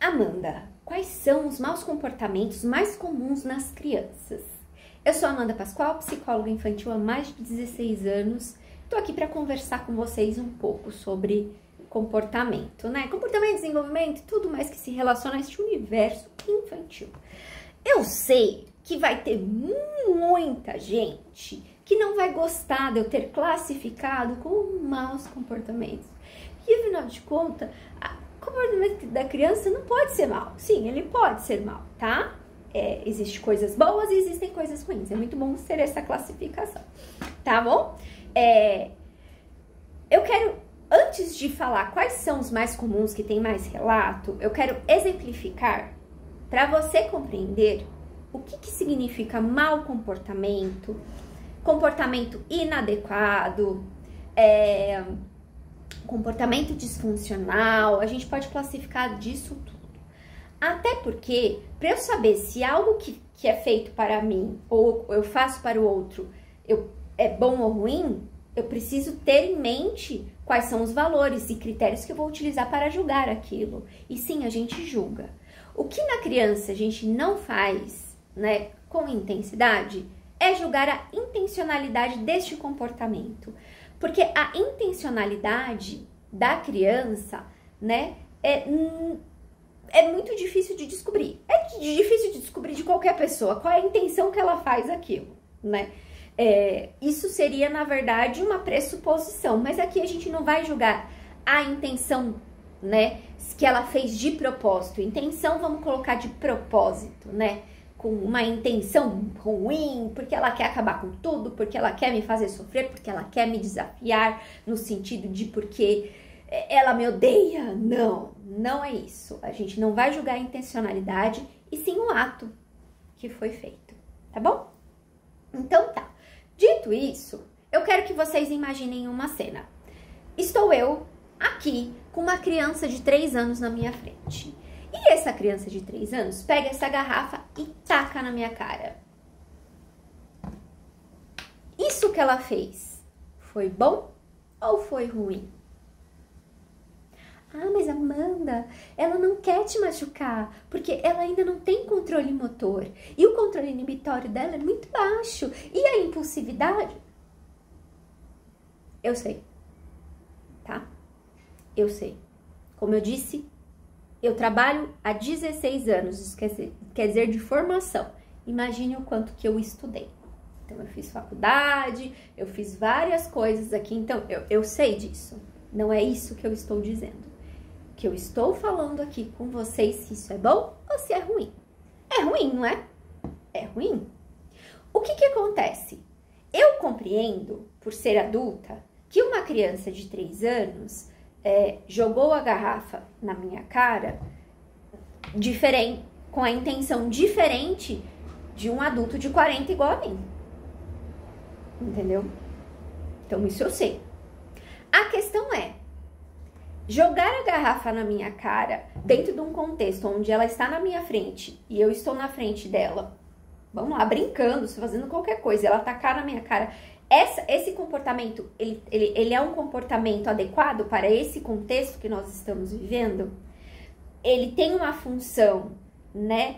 Amanda, quais são os maus comportamentos mais comuns nas crianças? Eu sou Amanda Pascoal, psicóloga infantil há mais de 16 anos. Estou aqui para conversar com vocês um pouco sobre comportamento, né? Comportamento, desenvolvimento, tudo mais que se relaciona a este universo infantil. Eu sei que vai ter muita gente que não vai gostar de eu ter classificado como maus comportamentos. E afinal de contas, o comportamento da criança não pode ser mau. Sim, ele pode ser mau, tá? Existem coisas boas e existem coisas ruins. É muito bom ter essa classificação, tá bom? Eu quero, antes de falar quais são os mais comuns que tem mais relato, eu quero exemplificar para você compreender o que significa mau comportamento, comportamento inadequado, comportamento disfuncional. A gente pode classificar disso tudo. Até porque, para eu saber se algo que é feito para mim ou eu faço para o outro é bom ou ruim, eu preciso ter em mente quais são os valores e critérios que eu vou utilizar para julgar aquilo. E sim, a gente julga. O que na criança a gente não faz, né, com intensidade, é julgar a intencionalidade deste comportamento. Porque a intencionalidade da criança, né, é muito difícil de descobrir. É difícil de descobrir de qualquer pessoa qual é a intenção que ela faz aquilo, né? Isso seria, na verdade, uma pressuposição. Mas aqui a gente não vai julgar a intenção, né, que ela fez de propósito. Intenção, vamos colocar de propósito, né? Com uma intenção ruim, porque ela quer acabar com tudo, porque ela quer me fazer sofrer, porque ela quer me desafiar, no sentido de porque ela me odeia. Não é isso. A gente não vai julgar a intencionalidade, e sim o ato que foi feito, tá bom? Então tá. Dito isso, eu quero que vocês imaginem uma cena. Estou eu aqui com uma criança de 3 anos na minha frente. E essa criança de 3 anos pega essa garrafa e taca na minha cara. Isso que ela fez foi bom ou foi ruim? Ah, mas Amanda, ela não quer te machucar, porque ela ainda não tem controle motor. E o controle inibitório dela é muito baixo. E a impulsividade? Eu sei, tá? Eu sei. Como eu disse, eu trabalho há 16 anos, isso quer dizer de formação. Imagine o quanto que eu estudei. Então, eu fiz faculdade, eu fiz várias coisas aqui, então eu sei disso. Não é isso que eu estou dizendo. O que eu estou falando aqui com vocês, se isso é bom ou se é ruim. É ruim, não é? É ruim. O que acontece? Eu compreendo, por ser adulta, que uma criança de 3 anos jogou a garrafa na minha cara diferente, com a intenção diferente de um adulto de 40 igual a mim. Entendeu? Então, isso eu sei. A questão é, jogar a garrafa na minha cara dentro de um contexto onde ela está na minha frente e eu estou na frente dela, vamos lá, brincando, fazendo qualquer coisa, ela tacar na minha cara, esse comportamento, ele é um comportamento adequado para esse contexto que nós estamos vivendo? Ele tem uma função, né,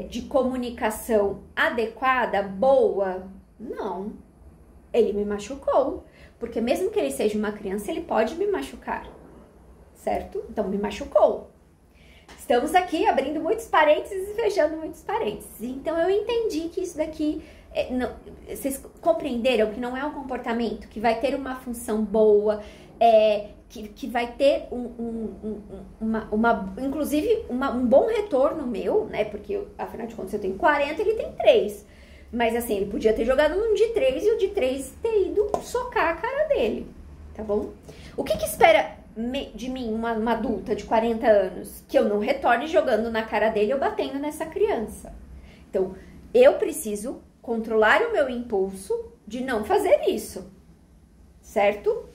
de comunicação adequada, boa? Não. Ele me machucou, porque mesmo que ele seja uma criança, ele pode me machucar, certo? Então, me machucou. Estamos aqui abrindo muitos parênteses e fechando muitos parênteses. Então, eu entendi que isso daqui... vocês compreenderam que não é um comportamento que vai ter uma função boa, que vai ter inclusive um bom retorno meu, né? Porque, afinal de contas, eu tenho 40, ele tem 3. Mas, assim, ele podia ter jogado um de 3 e o de 3 ter ido socar a cara dele, tá bom? O que espera de mim, uma adulta de 40 anos? Que eu não retorne jogando na cara dele ou batendo nessa criança. Então, eu preciso controlar o meu impulso de não fazer isso, certo?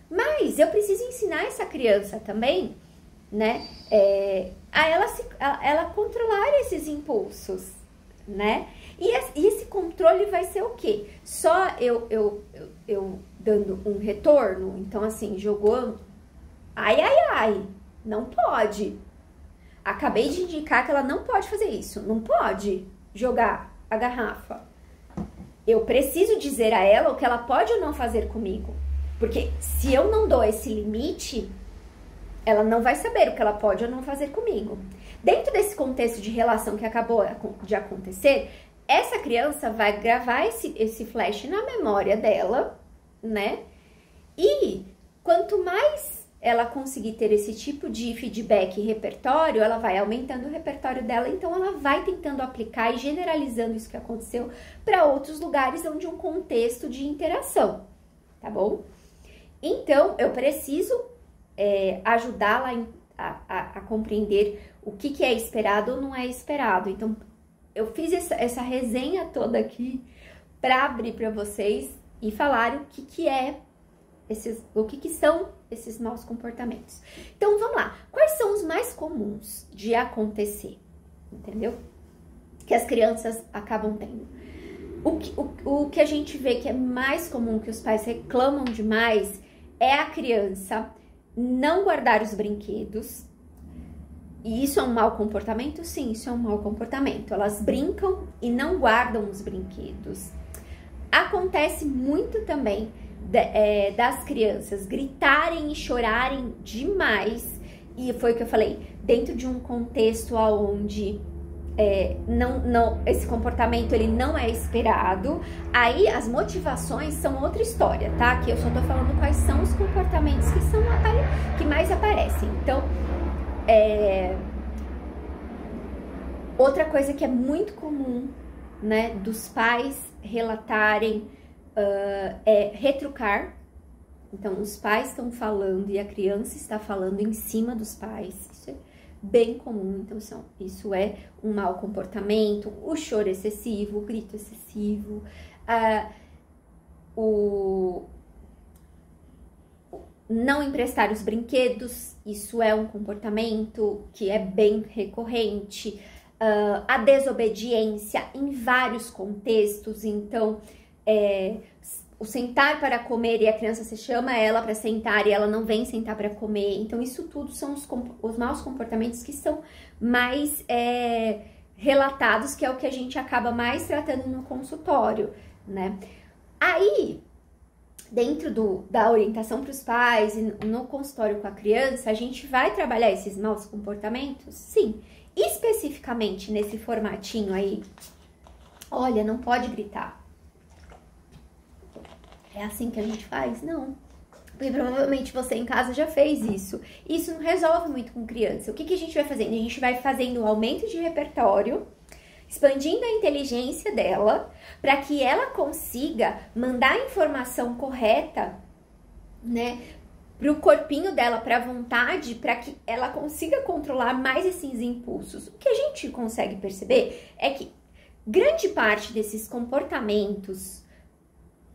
Mas eu preciso ensinar essa criança também, né, a ela controlar esses impulsos, né? E esse controle vai ser o quê? Só eu dando um retorno? Então, assim, jogou... Ai, não pode. acabei de indicar que ela não pode fazer isso. Não pode jogar a garrafa. Eu preciso dizer a ela o que ela pode ou não fazer comigo. Porque se eu não dou esse limite, ela não vai saber o que ela pode ou não fazer comigo. Dentro desse contexto de relação que acabou de acontecer, essa criança vai gravar esse flash na memória dela, né? E quanto mais ela conseguir ter esse tipo de feedback e repertório, ela vai aumentando o repertório dela, então ela vai tentando aplicar e generalizando isso que aconteceu para outros lugares onde um contexto de interação, tá bom? Então, eu preciso ajudá-la a compreender o que é esperado ou não é esperado. Então, eu fiz essa resenha toda aqui para abrir para vocês e falar o que são esses maus comportamentos. Então, vamos lá. Quais são os mais comuns de acontecer? Entendeu? Que as crianças acabam tendo. O que a gente vê que é mais comum, que os pais reclamam demais, é a criança não guardar os brinquedos. E isso é um mau comportamento? Sim, isso é um mau comportamento. Elas brincam e não guardam os brinquedos. Acontece muito também das crianças gritarem e chorarem demais. E foi o que eu falei, dentro de um contexto onde esse comportamento ele não é esperado. Aí as motivações são outra história, tá? Que eu só tô falando quais são os comportamentos que mais aparecem. Então, outra coisa que é muito comum, né, dos pais relatarem é retrucar. Então, os pais estão falando e a criança está falando em cima dos pais. Isso é bem comum. Então, isso é um mau comportamento. O choro excessivo, o grito excessivo, o não emprestar os brinquedos. Isso é um comportamento que é bem recorrente. A desobediência em vários contextos. Então, o sentar para comer e a criança se chama ela para sentar e ela não vem sentar para comer. Então, isso tudo são os maus comportamentos que são mais relatados, que é o que a gente acaba mais tratando no consultório, né? Aí, dentro da orientação para os pais e no consultório com a criança, a gente vai trabalhar esses maus comportamentos? Sim. Especificamente nesse formatinho aí, olha, não pode gritar. É assim que a gente faz? Não. Porque provavelmente você em casa já fez isso. Isso não resolve muito com criança. O que a gente vai fazendo? A gente vai fazendo um aumento de repertório, expandindo a inteligência dela, para que ela consiga mandar a informação correta, né, pro corpinho dela, pra vontade, para que ela consiga controlar mais esses impulsos. O que a gente consegue perceber é que grande parte desses comportamentos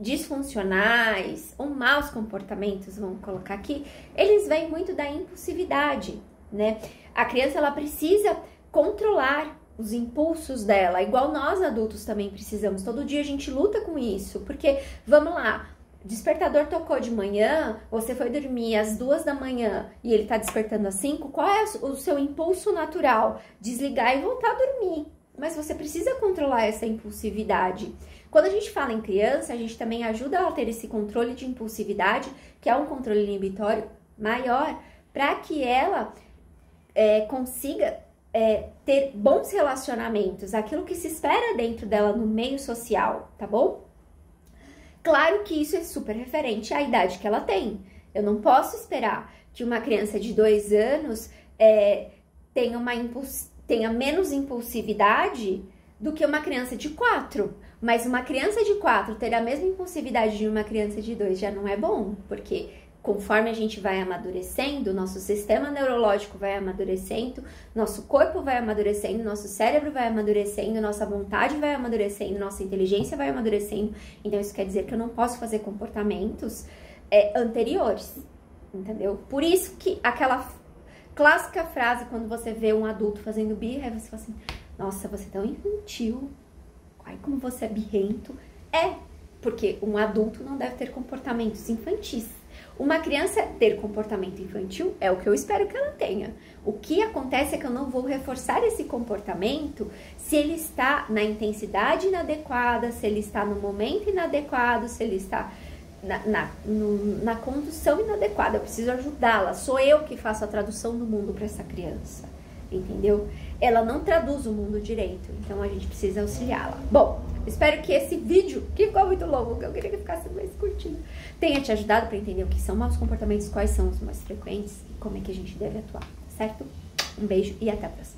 disfuncionais ou maus comportamentos, vamos colocar aqui, eles vêm muito da impulsividade, né? A criança, ela precisa controlar os impulsos dela, igual nós adultos também precisamos. Todo dia a gente luta com isso, porque, vamos lá, despertador tocou de manhã, você foi dormir às 2 da manhã e ele tá despertando às 5, qual é o seu impulso natural? Desligar e voltar a dormir. Mas você precisa controlar essa impulsividade. Quando a gente fala em criança, a gente também ajuda ela a ter esse controle de impulsividade, que é um controle inibitório maior, para que ela consiga ter bons relacionamentos, aquilo que se espera dentro dela no meio social, tá bom? Claro que isso é super referente à idade que ela tem. Eu não posso esperar que uma criança de 2 anos tenha menos impulsividade do que uma criança de 4. Mas uma criança de 4 ter a mesma impulsividade de uma criança de 2 já não é bom, porque conforme a gente vai amadurecendo, nosso sistema neurológico vai amadurecendo, nosso corpo vai amadurecendo, nosso cérebro vai amadurecendo, nossa vontade vai amadurecendo, nossa inteligência vai amadurecendo. Então, isso quer dizer que eu não posso fazer comportamentos anteriores, entendeu? Por isso que aquela clássica frase, quando você vê um adulto fazendo birra, você fala assim, nossa, você é tão infantil, ai, como você é birrento. Porque um adulto não deve ter comportamentos infantis. Uma criança ter comportamento infantil é o que eu espero que ela tenha. O que acontece é que eu não vou reforçar esse comportamento se ele está na intensidade inadequada, se ele está no momento inadequado, se ele está na condução inadequada. Eu preciso ajudá-la. Sou eu que faço a tradução do mundo para essa criança, entendeu? Ela não traduz o mundo direito, então a gente precisa auxiliá-la. Bom, espero que esse vídeo, que ficou muito longo, que eu queria que ficasse mais curtinho, tenha te ajudado para entender o que são maus comportamentos, quais são os mais frequentes e como é que a gente deve atuar, certo? Um beijo e até a próxima.